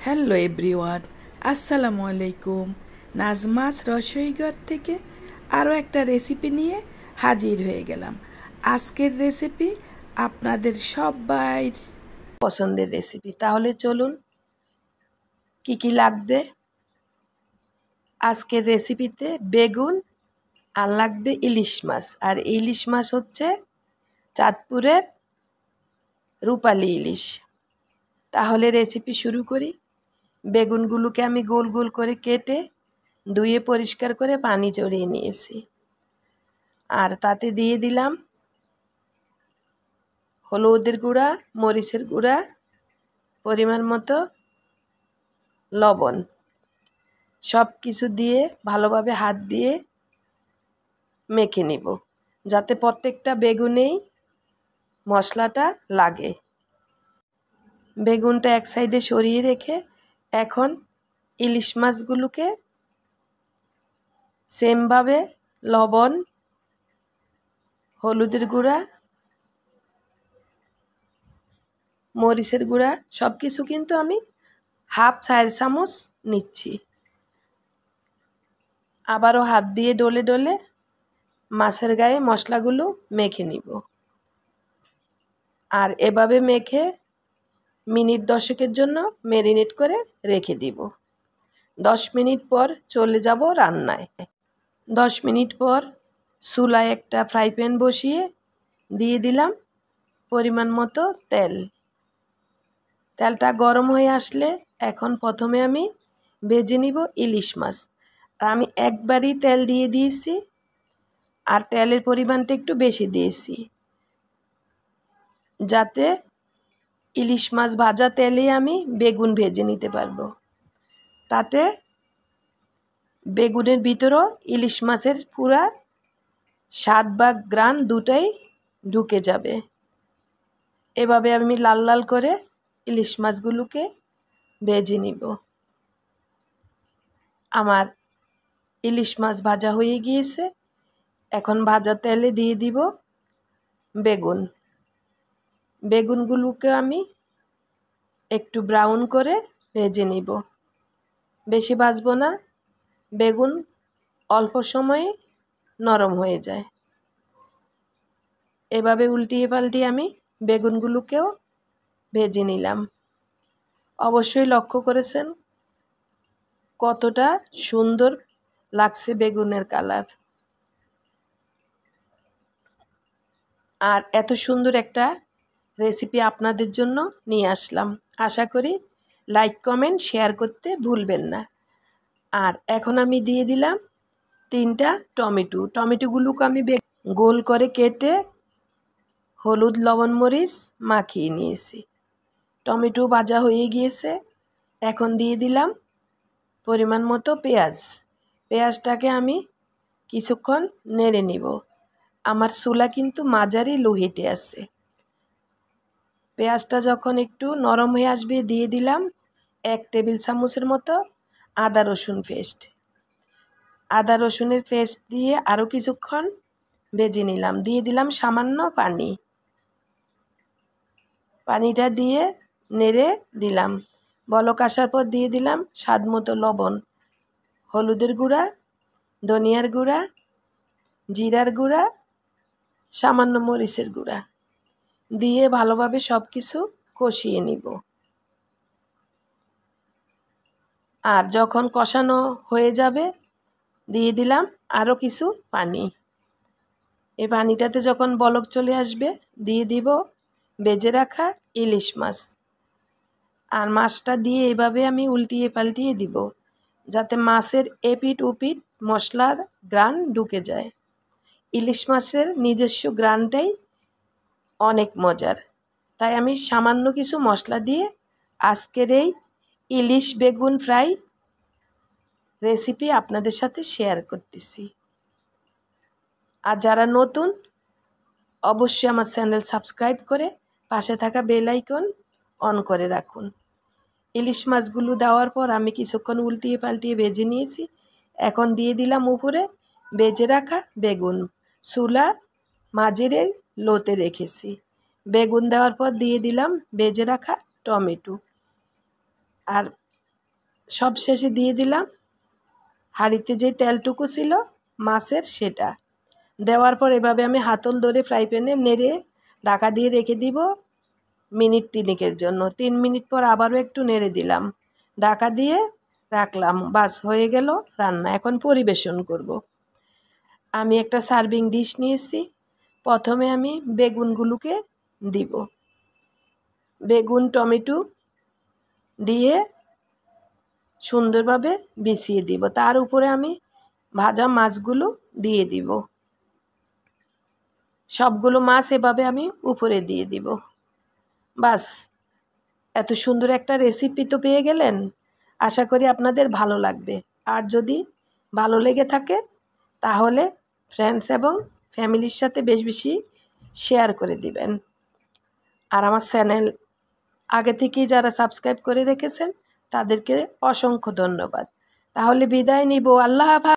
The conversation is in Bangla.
হ্যালো এভরিওয়ান, আসসালামু আলাইকুম। নাজমাস রসইঘর থেকে আরও একটা রেসিপি নিয়ে হাজির হয়ে গেলাম। আজকের রেসিপি আপনাদের সবাই পছন্দের রেসিপি। তাহলে চলুন, কি কি লাগবে আজকের রেসিপিতে। বেগুন আর লাগবে ইলিশ মাছ। আর ইলিশ মাছ হচ্ছে চাঁদপুরের রূপালী ইলিশ। তাহলে রেসিপি শুরু করি। বেগুনগুলোকে আমি গোল গোল করে কেটে ধুয়ে পরিষ্কার করে পানি ঝরিয়ে নিয়েছি। আর তাতে দিয়ে দিলাম হলুদের গুঁড়া, মরিচের গুঁড়া, পরিমাণ মতো লবণ। সব কিছু দিয়ে ভালোভাবে হাত দিয়ে মেখে নিব, যাতে প্রত্যেকটা বেগুনেই মশলাটা লাগে। বেগুনটা এক সাইডে সরিয়ে রেখে এখন ইলিশ মাছগুলোকে সেমভাবে লবণ, হলুদের গুঁড়া, মরিচের গুঁড়া সব কিছু কিন্তু আমি 1/2 চামচ নিচ্ছি। আবারও হাত দিয়ে ডলে ডলে মাছের গায়ে মশলাগুলো মেখে নিব। আর এভাবে মেখে মিনিট 10-এর জন্য ম্যারিনেট করে রেখে দিব। 10 মিনিট পর চলে যাব রান্নায়। 10 মিনিট পর চুলায় একটা ফ্রাই প্যান বসিয়ে দিয়ে দিলাম পরিমাণ মতো তেল। তেলটা গরম হয়ে আসলে এখন প্রথমে আমি ভেজে নিব ইলিশ মাছ। আর আমি একবারই তেল দিয়ে দিয়েছি, আর তেলের পরিমাণটা একটু বেশি দিয়েছি, যাতে ইলিশ মাছ ভাজা তেলে আমি বেগুন ভেজে নিতে পারবো। তাতে বেগুনের ভিতরও ইলিশ মাছের পুরা স্বাদ বা ঘ্রাণ দুটাই ঢুকে যাবে। এভাবে আমি লাল লাল করে ইলিশ মাছগুলোকে ভেজে নিব। আমার ইলিশ মাছ ভাজা হয়ে গিয়েছে। এখন ভাজা তেলে দিয়ে দিব বেগুন। বেগুনগুলোকে আমি একটু ব্রাউন করে ভেজে নিব, বেশি ভাজবো না, বেগুন অল্প সময়ে নরম হয়ে যায়। এভাবে উল্টিয়ে পাল্টিয়ে আমি বেগুনগুলোকেও ভেজে নিলাম। অবশ্যই লক্ষ্য করেছেন কতটা সুন্দর লাগছে বেগুনের কালার। আর এত সুন্দর একটা রেসিপি আপনাদের জন্য নিয়ে আসলাম। আশা করি লাইক, কমেন্ট, শেয়ার করতে ভুলবেন না। আর এখন আমি দিয়ে দিলাম 3টা টমেটো। টমেটোগুলোকে আমি গোল করে কেটে হলুদ, লবণ, মরিচ মাখিয়ে নিয়েছি। টমেটো ভাজা হয়ে গিয়েছে। এখন দিয়ে দিলাম পরিমাণ মতো পেঁয়াজ। পেঁয়াজটাকে আমি কিছুক্ষণ নেড়ে নিব। আমার চুলা কিন্তু মাঝারি লো হিটে আছে। পেঁয়াজটা যখন একটু নরম হয়ে আসবে দিয়ে দিলাম 1 টেবিল চামচের মতো আদা রসুন পেস্ট। আদা রসুনের পেস্ট দিয়ে আরও কিছুক্ষণ ভেজে নিলাম। দিয়ে দিলাম সামান্য পানি। পানিটা দিয়ে নেড়ে দিলাম। বলক আসার পর দিয়ে দিলাম স্বাদ মতো লবণ, হলুদের গুঁড়া, ধনিয়ার গুঁড়া, জিরার গুঁড়া, সামান্য মরিচের গুঁড়া দিয়ে ভালোভাবে সব কিছু কষিয়ে নিব। আর যখন কষানো হয়ে যাবে দিয়ে দিলাম আরও কিছু পানি। এই পানিটাতে যখন বলক চলে আসবে দিয়ে দিব ভেজে রাখা ইলিশ মাছ। আর মাছটা দিয়ে এভাবে আমি উল্টিয়ে পাল্টিয়ে দিব, যাতে মাছের এপিট ওপিট মশলার ঘ্রাণ ঢুকে যায়। ইলিশ মাছের নিজস্ব ঘ্রাণটাই অনেক মজার। তাই আমি সামান্য কিছু মশলা দিয়ে আজকের এই ইলিশ বেগুন ফ্রাই রেসিপি আপনাদের সাথে শেয়ার করতেছি। আর যারা নতুন অবশ্যই আমার চ্যানেল সাবস্ক্রাইব করে পাশে থাকা বেল আইকন অন করে রাখুন। ইলিশ মাছগুলো দেওয়ার পর আমি কিছুক্ষণ উল্টিয়ে পাল্টিয়ে ভেজে নিয়েছি। এখন দিয়ে দিলাম উপরে ভেজে রাখা বেগুন। চুলা মাঝারি লোতে রেখেছি। বেগুন দেওয়ার পর দিয়ে দিলাম ভেজে রাখা টমেটো। আর সব শেষে দিয়ে দিলাম হাঁড়িতে যে তেলটুকু ছিল মাছের সেটা দেওয়ার পর এভাবে আমি হাতল ধরে ফ্রাই প্যানে নেড়ে ঢাকা দিয়ে রেখে দিব মিনিট 3 জন্য। 3 মিনিট পর আবারও একটু নেড়ে দিলাম, ঢাকা দিয়ে রাখলাম। বাস হয়ে গেল রান্না। এখন পরিবেশন করব। আমি একটা সার্ভিং ডিশ নিয়েছি। প্রথমে আমি বেগুনগুলোকে দিব, বেগুন টমেটো দিয়ে সুন্দরভাবে বিছিয়ে দিব। তার উপরে আমি ভাজা মাছগুলো দিয়ে দিব। সবগুলো মাছ এভাবে আমি উপরে দিয়ে দিব। বাস, এত সুন্দর একটা রেসিপি তো পেয়ে গেলেন। আশা করি আপনাদের ভালো লাগবে। আর যদি ভালো লেগে থাকে তাহলে ফ্রেন্ডস এবং ফ্যামিলির সাথে বেশি শেয়ার করে দিবেন। আর আমার চ্যানেল আগে থেকেই যারা সাবস্ক্রাইব করে রেখেছেন তাদেরকে অসংখ্য ধন্যবাদ। তাহলে বিদায় নিব। আল্লাহ হাফেজ।